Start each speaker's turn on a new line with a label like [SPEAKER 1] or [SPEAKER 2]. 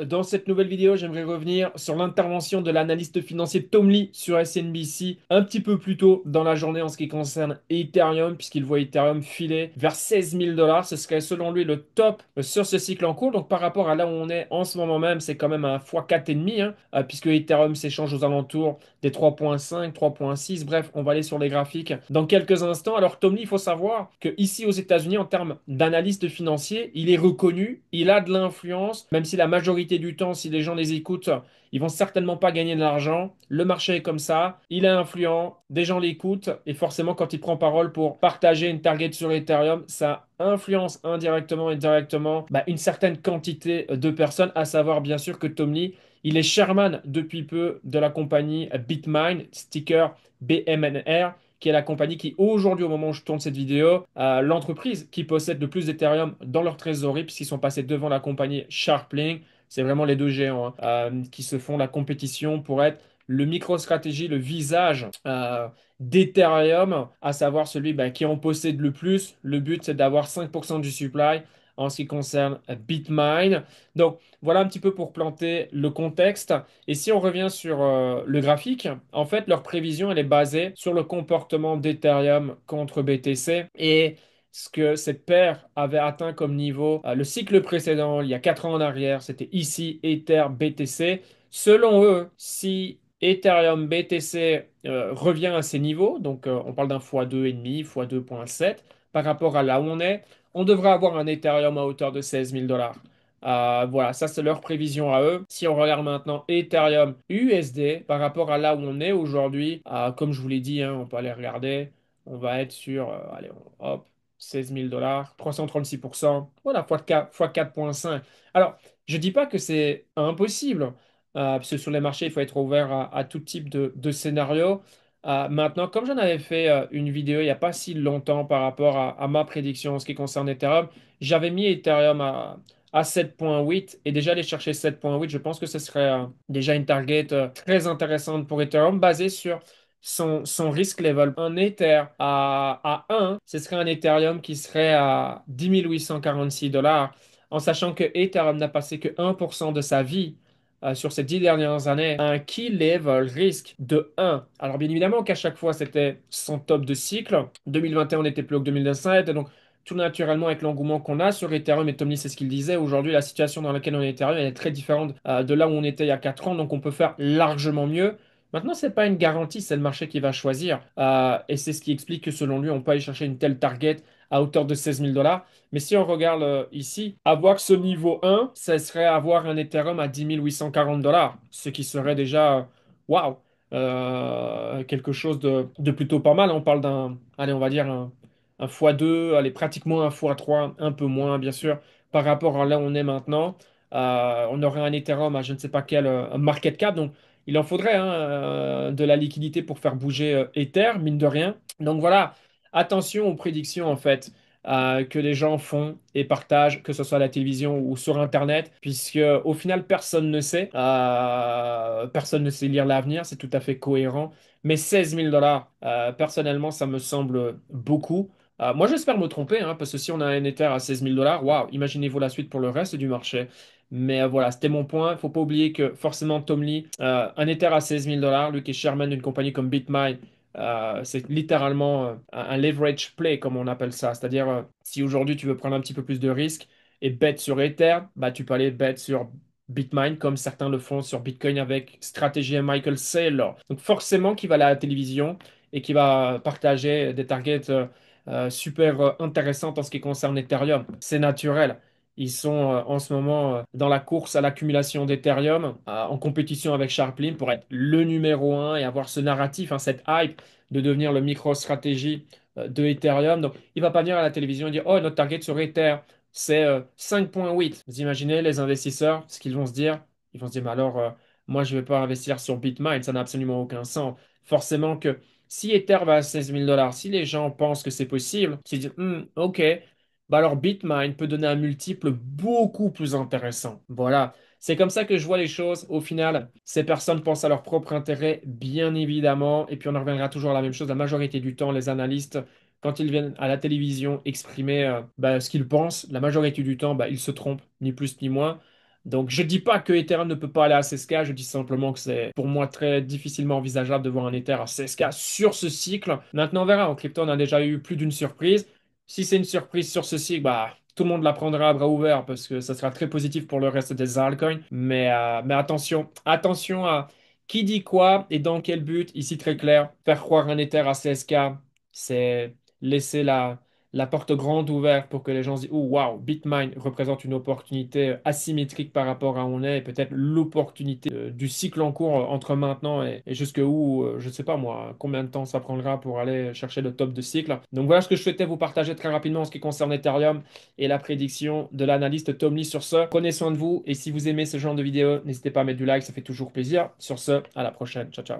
[SPEAKER 1] Dans cette nouvelle vidéo, j'aimerais revenir sur l'intervention de l'analyste financier Tom Lee sur SNBC un petit peu plus tôt dans la journée en ce qui concerne Ethereum, puisqu'il voit Ethereum filer vers 16 000 dollars. Ce serait selon lui le top sur ce cycle en cours. Donc par rapport à là où on est en ce moment même, c'est quand même un x4,5, puisque Ethereum s'échange aux alentours des 3,5, 3,6. Bref, on va aller sur les graphiques dans quelques instants. Alors Tom Lee, il faut savoir que ici aux États-Unis, en termes d'analyste financier, il est reconnu, il a de l'influence, même si la majorité du temps, si les gens les écoutent, ils vont certainement pas gagner de l'argent. Le marché est comme ça, il est influent, des gens l'écoutent, et forcément, quand il prend parole pour partager une target sur Ethereum, ça influence indirectement et directement une certaine quantité de personnes, à savoir bien sûr que Tom Lee, il est chairman depuis peu de la compagnie Bitmain, sticker BMNR, qui est la compagnie qui, aujourd'hui, au moment où je tourne cette vidéo, l'entreprise qui possède le plus d'Ethereum dans leur trésorerie, puisqu'ils sont passés devant la compagnie Sharplink. C'est vraiment les deux géants qui se font la compétition pour être le MicroStrategy, le visage d'Ethereum, à savoir celui qui en possède le plus. Le but, c'est d'avoir 5% du supply en ce qui concerne Bitmain. Donc, voilà un petit peu pour planter le contexte. Et si on revient sur le graphique, en fait, leur prévision, elle est basée sur le comportement d'Ethereum contre BTC. Et ce que cette paire avait atteint comme niveau le cycle précédent, il y a 4 ans en arrière, c'était ici, Ether BTC. Selon eux, si Ethereum BTC revient à ces niveaux, donc on parle d'un x2,5, x2,7, par rapport à là où on devrait avoir un Ethereum à hauteur de 16 000 dollars. Voilà, ça c'est leur prévision à eux. Si on regarde maintenant Ethereum USD par rapport à là où on est aujourd'hui, comme je vous l'ai dit, on peut aller regarder, on va être sur, allez, hop, 16 000 dollars, 336%, voilà, fois 4,5. Alors, je dis pas que c'est impossible, parce que sur les marchés, il faut être ouvert à tout type de scénario. Maintenant, comme j'en avais fait une vidéo il n'y a pas si longtemps par rapport à ma prédiction en ce qui concerne Ethereum, j'avais mis Ethereum à 7,8 et déjà aller chercher 7,8, je pense que ce serait déjà une target très intéressante pour Ethereum basée sur son risk level. Un Ether à 1, ce serait un Ethereum qui serait à 10 846 dollars, en sachant que Ethereum n'a passé que 1% de sa vie sur ces 10 dernières années, un key level risque de 1. Alors bien évidemment qu'à chaque fois c'était son top de cycle. 2021 on était plus haut que 2017, et donc tout naturellement avec l'engouement qu'on a sur Ethereum, et Tommy c'est ce qu'il disait, aujourd'hui la situation dans laquelle on est Ethereum elle est très différente de là où on était il y a 4 ans, donc on peut faire largement mieux. Maintenant, c'est pas une garantie, c'est le marché qui va choisir. Et c'est ce qui explique que selon lui, on peut aller chercher une telle target à hauteur de 16 000 dollars. Mais si on regarde ici, avoir ce niveau 1, ça serait avoir un Ethereum à 10 840 dollars, ce qui serait déjà, waouh, quelque chose de plutôt pas mal. On parle d'un, allez, on va dire un x2, allez, pratiquement un x3, un peu moins, bien sûr, par rapport à là où on est maintenant. On aurait un Ethereum à je ne sais pas quel market cap, donc il en faudrait de la liquidité pour faire bouger Ether, mine de rien. Donc voilà, attention aux prédictions en fait que les gens font et partagent, que ce soit à la télévision ou sur Internet, puisque au final personne ne sait lire l'avenir, c'est tout à fait cohérent. Mais 16 000 dollars, personnellement, ça me semble beaucoup. Moi, j'espère me tromper, parce que si on a un Ether à 16 000 dollars, waouh, imaginez-vous la suite pour le reste du marché. Mais voilà, c'était mon point. Il faut pas oublier que forcément Tom Lee, un Ether à 16 000 dollars, lui qui est chairman d'une compagnie comme BitMine, c'est littéralement un leverage play, comme on appelle ça. C'est-à-dire, si aujourd'hui tu veux prendre un petit peu plus de risques et bet sur Ether, tu peux aller bet sur BitMine, comme certains le font sur Bitcoin avec stratégie Michael Saylor. Donc forcément, qui va aller à la télévision et qui va partager des targets super intéressantes en ce qui concerne Ethereum. C'est naturel. Ils sont en ce moment dans la course à l'accumulation d'Ethereum, en compétition avec Sharplink pour être le numéro un et avoir ce narratif, cette hype de devenir le micro-stratégie de Ethereum. Donc, il va pas venir à la télévision et dire, oh, notre target sur Ether, c'est 5,8. Vous imaginez les investisseurs, ce qu'ils vont se dire? Ils vont se dire, mais alors, moi, je ne vais pas investir sur Bitmain, ça n'a absolument aucun sens. Forcément que si Ether va à 16 000 dollars, si les gens pensent que c'est possible, ils se disent, ok, alors Bitmain peut donner un multiple beaucoup plus intéressant. Voilà. C'est comme ça que je vois les choses. Au final, ces personnes pensent à leur propre intérêt, bien évidemment. Et puis on en reviendra toujours à la même chose. La majorité du temps, les analystes, quand ils viennent à la télévision exprimer ce qu'ils pensent, la majorité du temps, ils se trompent, ni plus ni moins. Donc je dis pas que Ethereum ne peut pas aller à 16K, je dis simplement que c'est pour moi très difficilement envisageable de voir un Ether à 16K sur ce cycle. Maintenant on verra, en crypto on a déjà eu plus d'une surprise. Si c'est une surprise sur ce cycle, bah tout le monde la prendra à bras ouverts parce que ça sera très positif pour le reste des altcoins. Mais attention, attention à qui dit quoi et dans quel but. Ici très clair, faire croire un Ether à 16K, c'est laisser la porte grande ouverte pour que les gens se disent, oh waouh, Bitmain représente une opportunité asymétrique par rapport à où on est, et peut-être l'opportunité du cycle en cours entre maintenant et jusque où, je ne sais pas moi, combien de temps ça prendra pour aller chercher le top de cycle. Donc voilà ce que je souhaitais vous partager très rapidement en ce qui concerne Ethereum et la prédiction de l'analyste Tom Lee sur ce. Prenez soin de vous et si vous aimez ce genre de vidéo, n'hésitez pas à mettre du like, ça fait toujours plaisir. Sur ce, à la prochaine. Ciao, ciao.